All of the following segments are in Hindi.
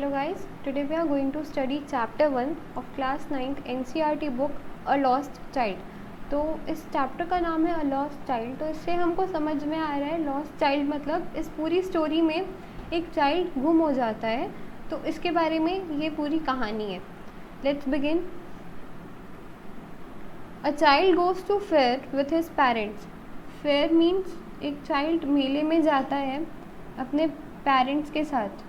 Hello guys, today we are going to study chapter 1 of class 9th NCERT book A Lost Child। तो इस चैप्टर का नाम है A Lost Child। तो इससे हमको समझ में आ रहा है लॉस्ट चाइल्ड मतलब इस पूरी स्टोरी में एक चाइल्ड गुम हो जाता है, तो इसके बारे में ये पूरी कहानी है। Let's begin. A child goes to fair with his parents. Fair means एक चाइल्ड मेले में जाता है अपने पेरेंट्स के साथ।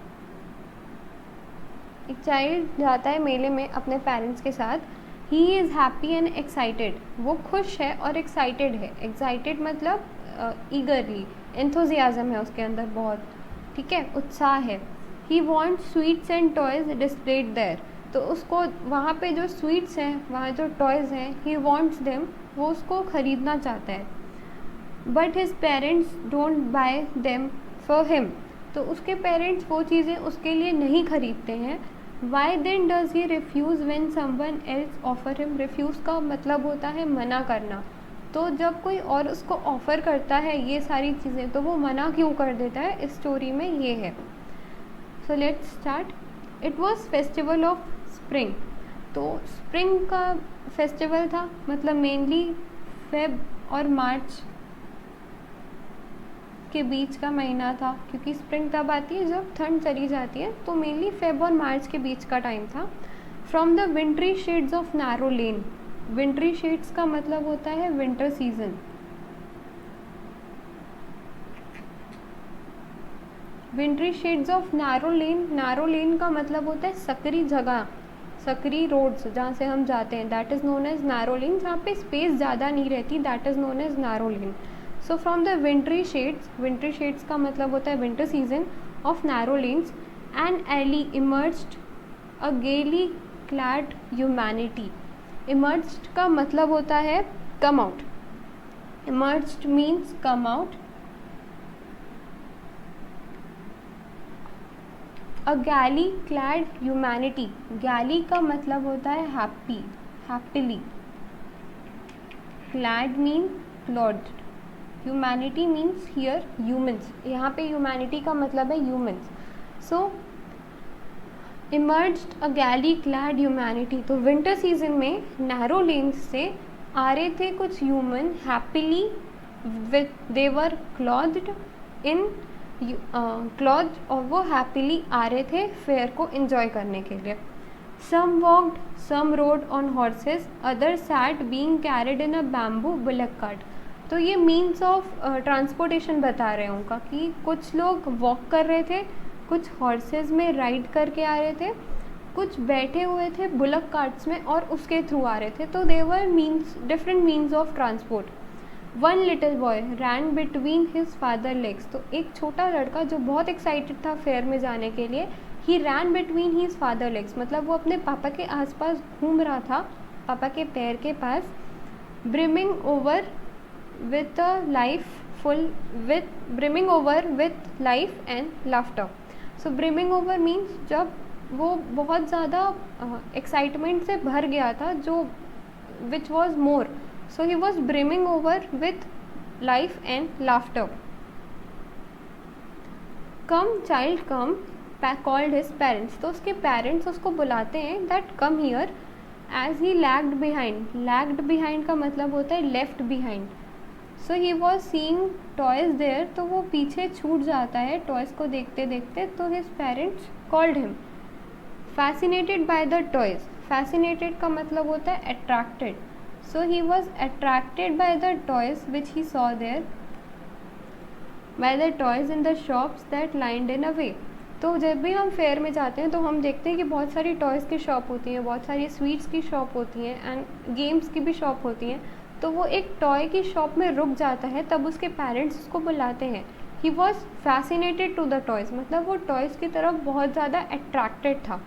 एक चाइल्ड जाता है मेले में अपने पेरेंट्स के साथ। He is happy and excited. वो खुश है और एक्साइटेड है। एक्साइटेड मतलब ईगरली, एंथुजियाज़म है उसके अंदर बहुत, ठीक है, उत्साह है। He wants sweets and toys displayed there. तो उसको वहाँ पे जो स्वीट्स हैं, वहाँ जो टॉयज़ हैं, ही वॉन्ट्स देम, वो उसको ख़रीदना चाहता है। But his parents don't buy them for him. तो उसके पेरेंट्स वो चीज़ें उसके लिए नहीं खरीदते हैं। Why then does he refuse when someone else offer him. Refuse का मतलब होता है मना करना। तो जब कोई और उसको ऑफ़र करता है ये सारी चीज़ें, तो वो मना क्यों कर देता है, इस स्टोरी में ये है। So let's start. It was festival of spring. तो स्प्रिंग का फेस्टिवल था, मतलब मेनली फेब और मार्च के बीच का महीना था, क्योंकि स्प्रिंग तब आती है जब ठंड चली जाती है, तो मेनली फेब और मार्च के बीच का टाइम था। From the wintry shades of narrow lane. Wintry shades का मतलब होता है winter season. Wintry shades of narrow lane. Narrow lane का मतलब होता है सकरी जगह, सकरी रोड्स जहाँ से हम जाते हैं, that is known as narrow lane. जहाँ पे स्पेस ज़्यादा नहीं रहती, that is known as narrow lane. So from the wintry shades का मतलब होता है winter season of narrow lanes, and alley emerged a gaily clad humanity. Emerged का मतलब होता है come out. Emerged means come out. A gaily clad humanity. Gaily का मतलब होता है happy, happily. Clad mean clothed. Humanity means here humans. यहाँ पे ह्यूमैनिटी का मतलब है humans. So emerged a gaily clad humanity. तो विंटर सीजन में नैरो लेन्स से आ रहे थे कुछ human happily with they were clothed in cloth, और वो हैप्पीली आ रहे थे फेयर को एंजॉय करने के लिए। Some walked, some rode on horses, others being carried in a bamboo bullock cart. तो ये मीन्स ऑफ ट्रांसपोर्टेशन बता रहे हैं उनका, कि कुछ लोग वॉक कर रहे थे, कुछ हॉर्सेस में राइड करके आ रहे थे, कुछ बैठे हुए थे बुलक कार्ट्स में और उसके थ्रू आ रहे थे। तो they were means, different means of transport. One little boy ran between his father legs. तो एक छोटा लड़का जो बहुत एक्साइटेड था फेयर में जाने के लिए, ही रैन बिटवीन हिज फादर लेग्स, मतलब वो अपने पापा के आसपास घूम रहा था, पापा के पैर के पास। Brimming over with a life full with brimming over with life and laughter. So brimming over means जब वो बहुत ज़्यादा एक्साइटमेंट से भर गया था, जो which was more, so he was brimming over with life and laughter. Come child come, called his parents. तो उसके पेरेंट्स उसको बुलाते हैं, that come here, as he lagged behind. lagged behind का मतलब होता है left behind. So he was seeing toys there. तो वो पीछे छूट जाता है टॉयज़ को देखते देखते। तो his parents called him. Fascinated by the toys. Fascinated का मतलब होता है attracted. So he was attracted by the toys which he saw there, by the toys in the shops that lined in a way. तो जब भी हम फेयर में जाते हैं तो हम देखते हैं कि बहुत सारी टॉयज़ की शॉप होती हैं, बहुत सारी स्वीट्स की शॉप होती हैं, एंड गेम्स की भी शॉप होती हैं। तो वो एक टॉय की शॉप में रुक जाता है, तब उसके पेरेंट्स उसको बुलाते हैं। He was fascinated to the toys, मतलब वो टॉयज़ की तरफ बहुत ज़्यादा अट्रैक्टेड था।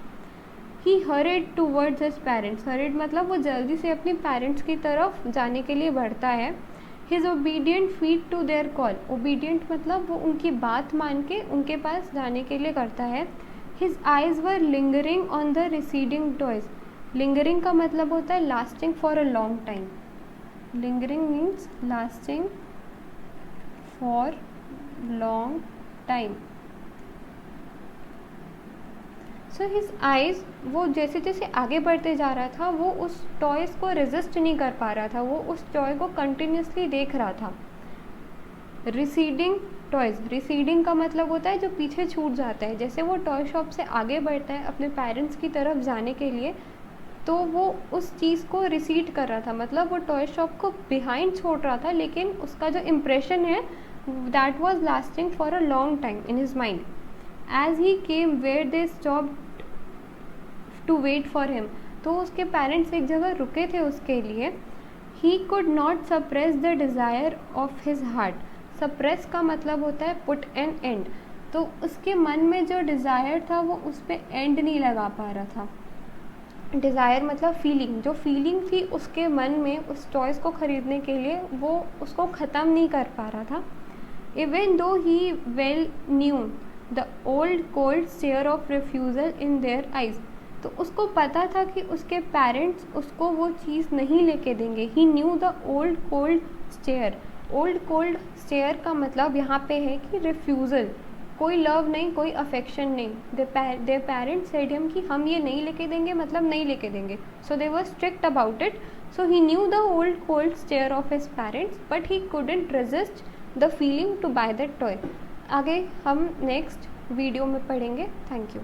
He hurried towards his parents. Hurried मतलब वो जल्दी से अपने पेरेंट्स की तरफ जाने के लिए बढ़ता है। His obedient feet to their call. Obedient मतलब वो उनकी बात मान के उनके पास जाने के लिए करता है। His eyes were lingering on the receding toys. Lingering का मतलब होता है lasting for a long time. Lingering means lasting for long time. So his eyes, वो जैसे जैसे आगे बढ़ते जा रहा था वो उस टॉयज़ को रेजिस्ट नहीं कर पा रहा था, वो उस टॉय को कंटिन्यूसली देख रहा था। रिसीडिंग टॉयज़, रिसीडिंग का मतलब होता है जो पीछे छूट जाता है। जैसे वो टॉय शॉप से आगे बढ़ता है अपने पेरेंट्स की तरफ जाने के लिए, तो वो उस चीज़ को रिसीड कर रहा था, मतलब वो टॉय शॉप को बिहाइंड छोड़ रहा था, लेकिन उसका जो इम्प्रेशन है that was lasting for a long time in his mind. As he came where they stop to wait for him, तो उसके पेरेंट्स एक जगह रुके थे उसके लिए। He could not suppress the desire of his heart, suppress का मतलब होता है पुट एन एंड, तो उसके मन में जो डिज़ायर था वो उस पर एंड नहीं लगा पा रहा था। डिज़ायर मतलब फीलिंग, जो फीलिंग थी उसके मन में उस टॉयज़ को ख़रीदने के लिए, वो उसको ख़त्म नहीं कर पा रहा था। Even though he well knew the old cold stare of refusal in their eyes, तो उसको पता था कि उसके पेरेंट्स उसको वो चीज़ नहीं लेके देंगे। He knew the old cold stare, old cold stare का मतलब यहाँ पे है कि रिफ्यूज़ल, कोई लव नहीं, कोई अफेक्शन नहीं। देयर पेरेंट्स सेड हिम कि हम ये नहीं लेके देंगे, मतलब नहीं लेके देंगे। So they were strict about it. So he knew the old cold stare of his parents but he couldn't resist the feeling to buy that toy. आगे हम नेक्स्ट वीडियो में पढ़ेंगे। Thank you.